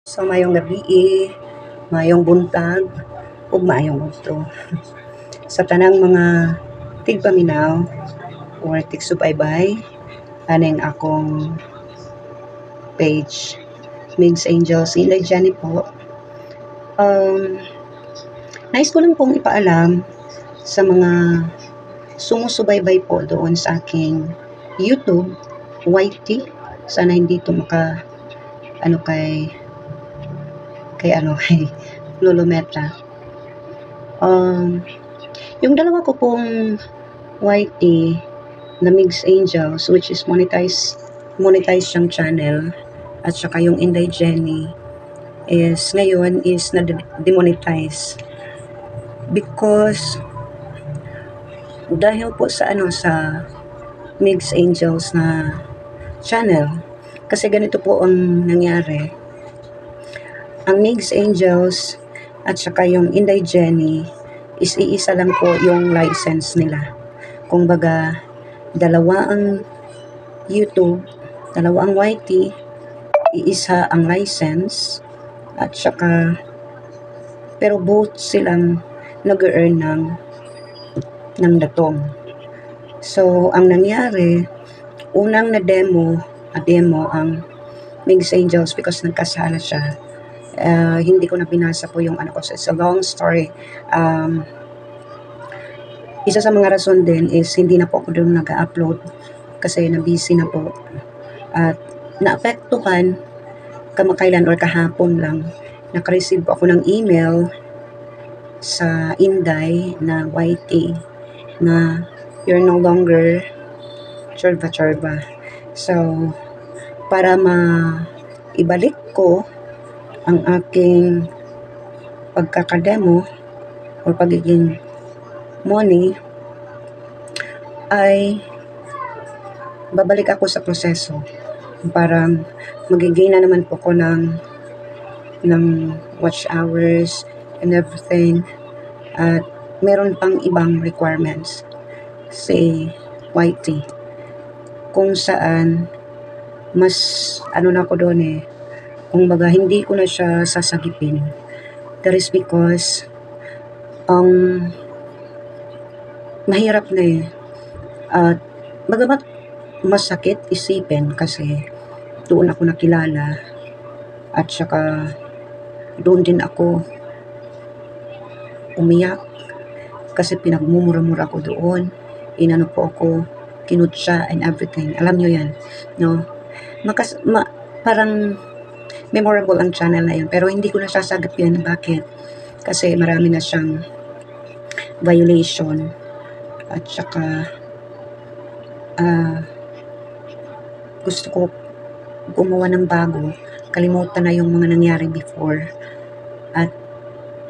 So mayong gabi, mayong buntag, ug maayong adto. Sa tanang mga tigpaminaw or tigsubaybay aning akong page Migs Angels Inday Jenny po. Nais ko lang pong ipaalam sa mga sumusubaybay po doon sa aking YouTube, YT. Sana hindi ito kay Lolo Metra. Yung dalawa ko pong YT na Migs Angels, which is monetize siyang channel, at saka yung Inday Jenny is ngayon is na demonetize because dahil po sa Migs Angels na channel. Kasi ganito po ang nangyari. Ang Migs Angels at saka yung Inday Jenny is iisa lang po yung license nila. Kung baga, dalawa ang YouTube, dalawa ang YT, iisa ang license, at saka pero both silang nag-earn ng datong. So, ang nangyari, unang na-demo ang Migs Angels because nagkasala siya. Hindi ko na binasa po yung ko. So it's a long story. Isa sa mga rason din is hindi na po ako doon nag-upload kasi na-busy na po. At naapektuhan kamakailan or kahapon lang. Nakareceive po ako ng email sa Inday na YT na you're no longer chorba. So, para ibalik ko ang aking pagkakademo o pagiging money, ay babalik ako sa proseso para magiging na naman po ko ng watch hours and everything, at meron pang ibang requirements si YT kung saan mas na ako doon kung baga hindi ko na siya sasagipin. That is because mahirap na at bagamat masakit isipin kasi doon ako nakilala at saka doon din ako umiyak kasi pinagmumura-mura ko doon, inano po ako, kinutsa and everything. Alam nyo yan, no? Parang memorable ang channel na yun, pero hindi ko na sasagipin. Bakit? Kasi marami na siyang violation at saka gusto ko gumawa ng bago, kalimutan na yung mga nangyari before at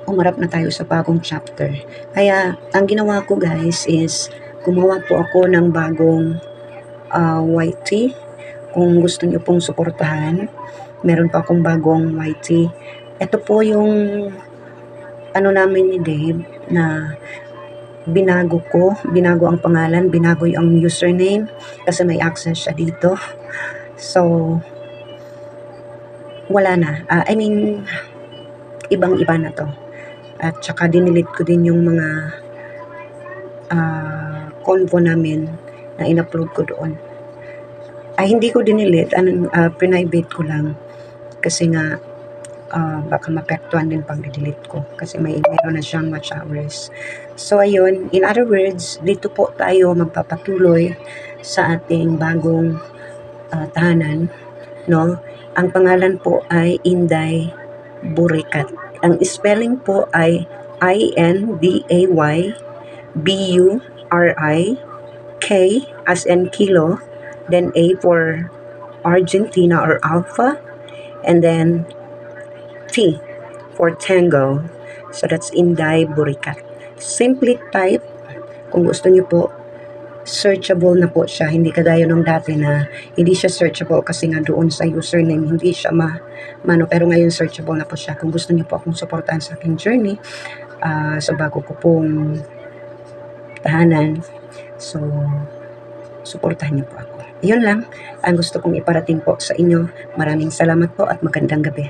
umarap na tayo sa bagong chapter. Kaya ang ginawa ko guys is gumawa po ako ng bagong YT. Kung gusto niyo pong suportahan, meron pa akong bagong YT. Ito po yung namin ni Dave na binago ang pangalan, binago yung username kasi may access siya dito. So, wala na. Ibang-iba na to. At saka dinilit ko din yung mga convo namin na in-upload ko doon. Hindi ko dinilit, private ko lang kasi nga baka mapektuhan din pag delete ko kasi meron na siyang watch hours. So ayun, in other words, dito po tayo magpapatuloy sa ating bagong tahanan, no? Ang pangalan po ay Inday Burikat. Ang spelling po ay INDAY-BURIK as in kilo, then A for Argentina or Alpha, and then T for Tango. So that's Inday Burikat. Simply type. Kung gusto niyo po, searchable na po siya. Hindi kagaya nung dati na hindi siya searchable kasi nga doon sa username hindi siya pero ngayon searchable na po siya. Kung gusto niyo po akong supportahan sa aking journey sa bago ko pong tahanan, so suportahan niyo po ako. Yun lang ang gusto kong iparating po sa inyo. Maraming salamat po at magandang gabi.